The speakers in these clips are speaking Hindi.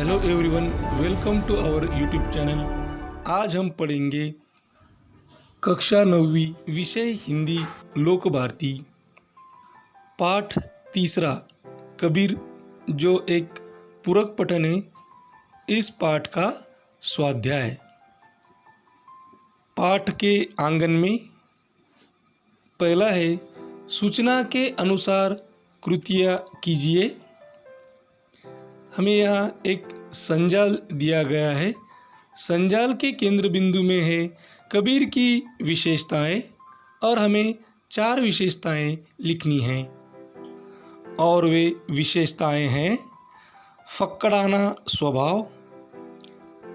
Hello everyone, welcome to our YouTube channel. आज हम पढ़ेंगे कक्षा 9वीं विषय हिंदी लोक भारती पाठ 3 कबीर, जो एक पूरक पठन है। इस पाठ का स्वाध्याय पाठ के आंगन में पहला है, सूचना के अनुसार कृतियाँ कीजिए। हमें यहाँ एक संजाल दिया गया है। संजाल के केंद्र बिंदु में है कबीर की विशेषताएं और हमें 4 विशेषताएं लिखनी हैं। और वे विशेषताएं हैं फक्कड़ाना स्वभाव,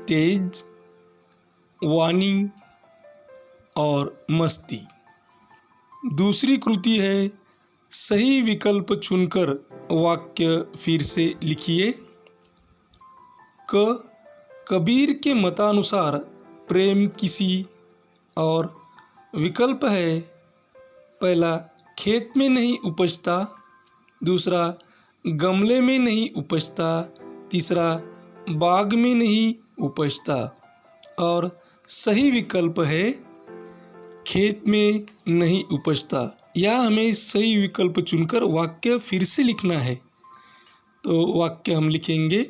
तेज वाणी और मस्ती। दूसरी कृति है, सही विकल्प चुनकर वाक्य फिर से लिखिए। कबीर के मतानुसार प्रेम किसी, और विकल्प है पहला खेत में नहीं उपजता, दूसरा गमले में नहीं उपजता, तीसरा बाग में नहीं उपजता, और सही विकल्प है खेत में नहीं उपजता। या हमें सही विकल्प चुनकर वाक्य फिर से लिखना है। तो वाक्य हम लिखेंगे,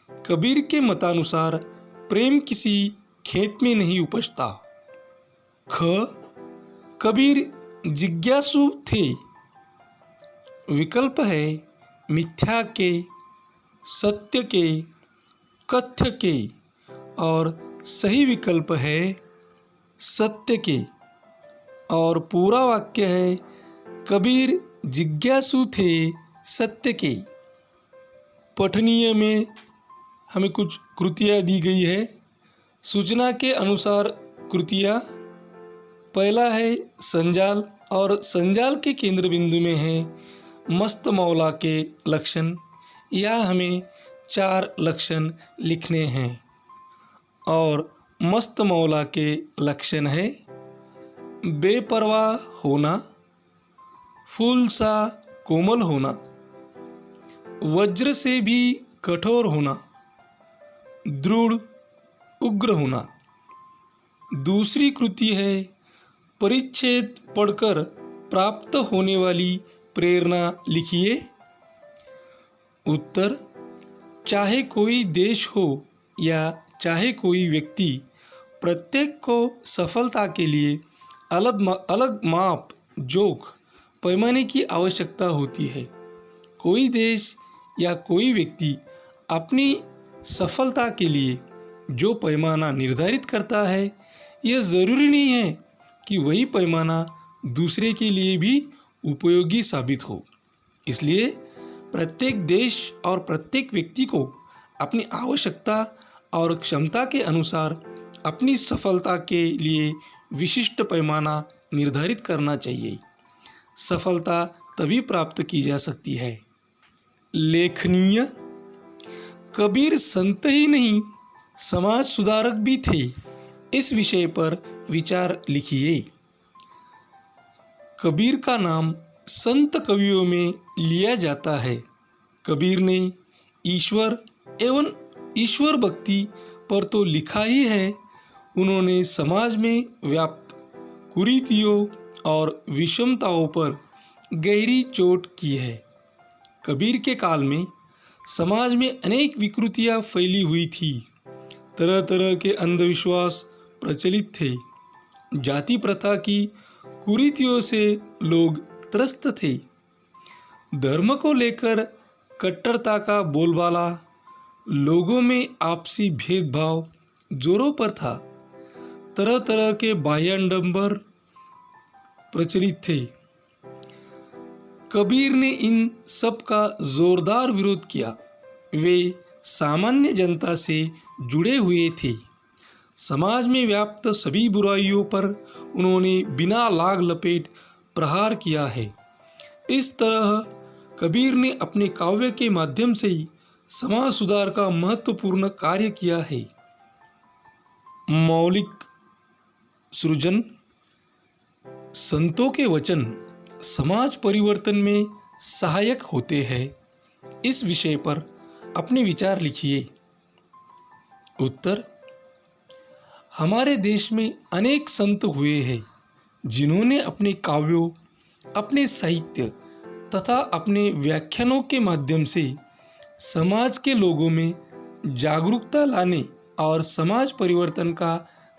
कबीर के मतानुसार प्रेम किसी खेत में नहीं उपजता। ख, कबीर जिज्ञासु थे। विकल्प है मिथ्या के, सत्य के, कथ्य के, और सही विकल्प है सत्य के। और पूरा वाक्य है, कबीर जिज्ञासु थे सत्य के। पठनीय में हमें कुछ कृतियाँ दी गई है। सूचना के अनुसार कृतियाँ, पहला है संजाल, और संजाल के केंद्र बिंदु में है मस्त मौला के लक्षण। या हमें 4 लक्षण लिखने हैं। और मस्त मौला के लक्षण है बेपरवाह होना, फूल सा कोमल होना, वज्र से भी कठोर होना, दृढ़ उग्र होना। दूसरी कृति है, परिच्छेद पढ़कर प्राप्त होने वाली प्रेरणा लिखिए। उत्तर, चाहे कोई देश हो या चाहे कोई व्यक्ति, प्रत्येक को सफलता के लिए अलग माप, जोख, पैमाने की आवश्यकता होती है। कोई देश या कोई व्यक्ति अपनी सफलता के लिए जो पैमाना निर्धारित करता है, यह ज़रूरी नहीं है कि वही पैमाना दूसरे के लिए भी उपयोगी साबित हो। इसलिए प्रत्येक देश और प्रत्येक व्यक्ति को अपनी आवश्यकता और क्षमता के अनुसार अपनी सफलता के लिए विशिष्ट पैमाना निर्धारित करना चाहिए। सफलता तभी प्राप्त की जा सकती है। लेखनीय, कबीर संत ही नहीं समाज सुधारक भी थे। इस विषय पर विचार लिखिए। कबीर का नाम संत कवियों में लिया जाता है। कबीर ने ईश्वर एवं ईश्वर भक्ति पर तो लिखा ही है, उन्होंने समाज में व्याप्त कुरीतियों और विषमताओं पर गहरी चोट की है। कबीर के काल में समाज में अनेक विकृतियां फैली हुई थी। तरह तरह के अंधविश्वास प्रचलित थे। जाति प्रथा की कुरीतियों से लोग त्रस्त थे। धर्म को लेकर कट्टरता का बोलबाला, लोगों में आपसी भेदभाव जोरों पर था। तरह तरह के बाह्याडंबर प्रचलित थे। कबीर ने इन सब का जोरदार विरोध किया। वे सामान्य जनता से जुड़े हुए थे। समाज में व्याप्त सभी बुराइयों पर उन्होंने बिना लाग लपेट प्रहार किया है। इस तरह कबीर ने अपने काव्य के माध्यम से ही समाज सुधार का महत्वपूर्ण कार्य किया है। मौलिक सृजन, संतों के वचन समाज परिवर्तन में सहायक होते हैं। इस विषय पर अपने विचार लिखिए। उत्तर: हमारे देश में अनेक संत हुए हैं जिन्होंने अपने काव्यों, अपने साहित्य तथा अपने व्याख्यानों के माध्यम से समाज के लोगों में जागरूकता लाने और समाज परिवर्तन का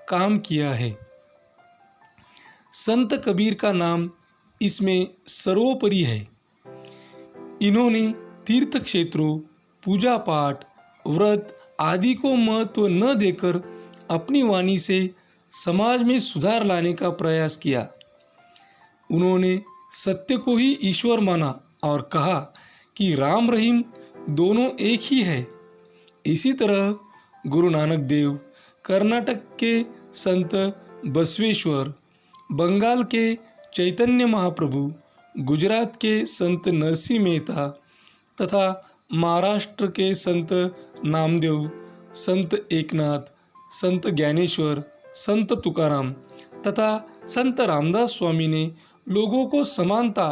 काम किया है। संत कबीर का नाम इसमें सर्वोपरि है। इन्होंने तीर्थ क्षेत्रों, पूजा पाठ, व्रत आदि को महत्व न देकर अपनी वाणी से समाज में सुधार लाने का प्रयास किया। उन्होंने सत्य को ही ईश्वर माना और कहा कि राम रहीम दोनों एक ही है। इसी तरह गुरु नानक देव, कर्नाटक के संत बसवेश्वर, बंगाल के चैतन्य महाप्रभु, गुजरात के संत नरसिंह मेहता तथा महाराष्ट्र के संत नामदेव, संत एकनाथ, संत ज्ञानेश्वर, संत तुकाराम तथा संत रामदास स्वामी ने लोगों को समानता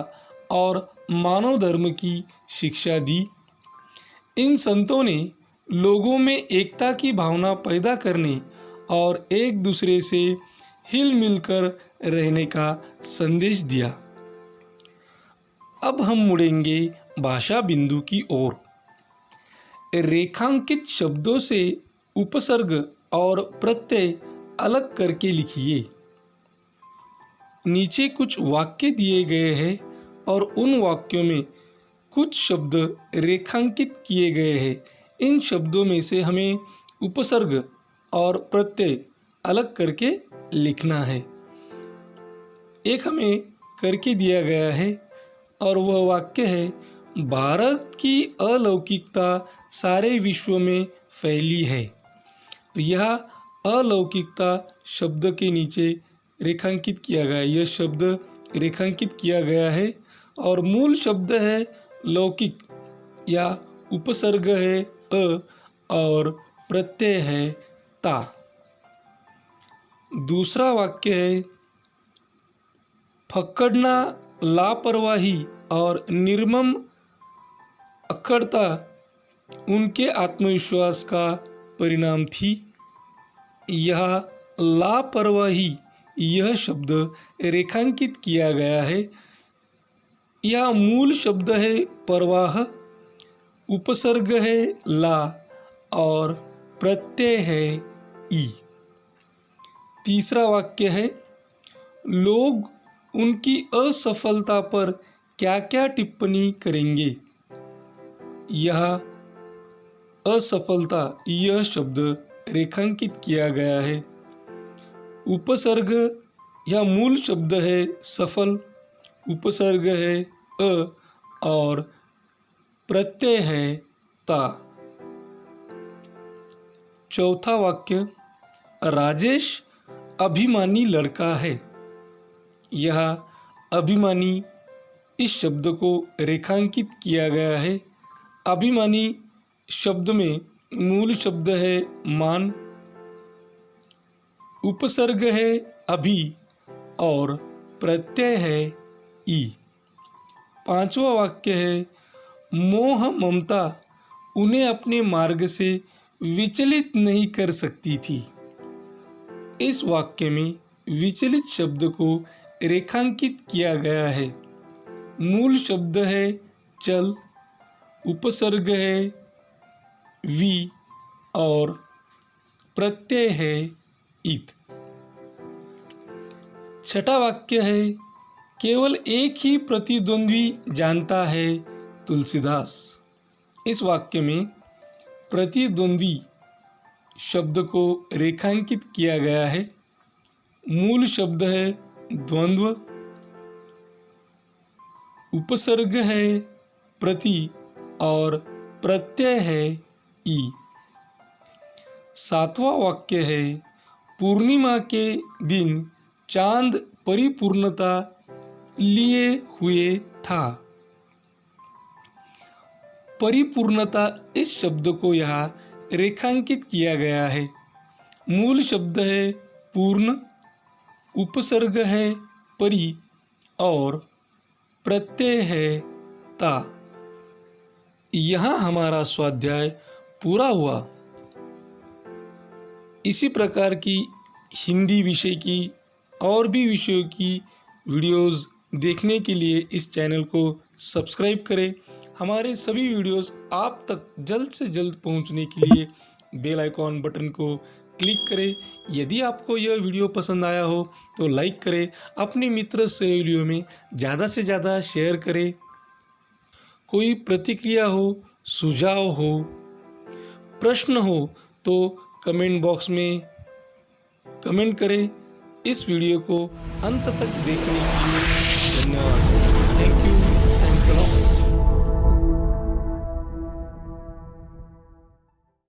और मानव धर्म की शिक्षा दी। इन संतों ने लोगों में एकता की भावना पैदा करने और एक दूसरे से हिल मिलकर रहने का संदेश दिया। अब हम मुड़ेंगे भाषा बिंदु की ओर। रेखांकित शब्दों से उपसर्ग और प्रत्यय अलग करके लिखिए। नीचे कुछ वाक्य दिए गए हैं और उन वाक्यों में कुछ शब्द रेखांकित किए गए हैं। इन शब्दों में से हमें उपसर्ग और प्रत्यय अलग करके लिखना है। एक हमें करके दिया गया है और वह वाक्य है, भारत की अलौकिकता सारे विश्व में फैली है। यह अलौकिकता शब्द के नीचे रेखांकित किया गया है। यह शब्द रेखांकित किया गया है और मूल शब्द है लौकिक या उपसर्ग है अ और प्रत्यय है ता। दूसरा वाक्य है, फक्कड़ना लापरवाही और निर्मम अखड़ता उनके आत्मविश्वास का परिणाम थी। यह लापरवाही यह शब्द रेखांकित किया गया है। यह मूल शब्द है परवाह, उपसर्ग है ला और प्रत्यय है ई। तीसरा वाक्य है, लोग उनकी असफलता पर क्या क्या टिप्पणी करेंगे। यह असफलता यह शब्द रेखांकित किया गया है। उपसर्ग यह मूल शब्द है सफल, उपसर्ग है अ और प्रत्यय है ता। चौथा वाक्य, राजेश अभिमानी लड़का है। यह अभिमानी इस शब्द को रेखांकित किया गया है। अभिमानी शब्द में मूल शब्द है मान, उपसर्ग है अभि और प्रत्यय है ई। पांचवा वाक्य है, मोह ममता उन्हें अपने मार्ग से विचलित नहीं कर सकती थी। इस वाक्य में विचलित शब्द को रेखांकित किया गया है। मूल शब्द है चल, उपसर्ग है वी और प्रत्यय है इत। छठा वाक्य है, केवल एक ही प्रतिद्वंद्वी जानता है तुलसीदास। इस वाक्य में प्रतिद्वंद्वी शब्द को रेखांकित किया गया है। मूल शब्द है द्वंद्व, उपसर्ग है प्रति और प्रत्यय है ई। सातवां वाक्य है, पूर्णिमा के दिन चांद परिपूर्णता लिए हुए था। परिपूर्णता इस शब्द को यहाँ रेखांकित किया गया है। मूल शब्द है पूर्ण, उपसर्ग है परि और प्रत्यय है ता। यहाँ हमारा स्वाध्याय पूरा हुआ। इसी प्रकार की हिंदी विषय की और भी विषयों की वीडियोस देखने के लिए इस चैनल को सब्सक्राइब करें। हमारे सभी वीडियोस आप तक जल्द से जल्द पहुंचने के लिए बेल आइकॉन बटन को क्लिक करें। यदि आपको यह वीडियो पसंद आया हो तो लाइक करें, अपने मित्र सहेलियों में ज़्यादा से ज़्यादा शेयर करें। कोई प्रतिक्रिया हो, सुझाव हो, प्रश्न हो तो कमेंट बॉक्स में कमेंट करें। इस वीडियो को अंत तक देखने के लिए धन्यवाद।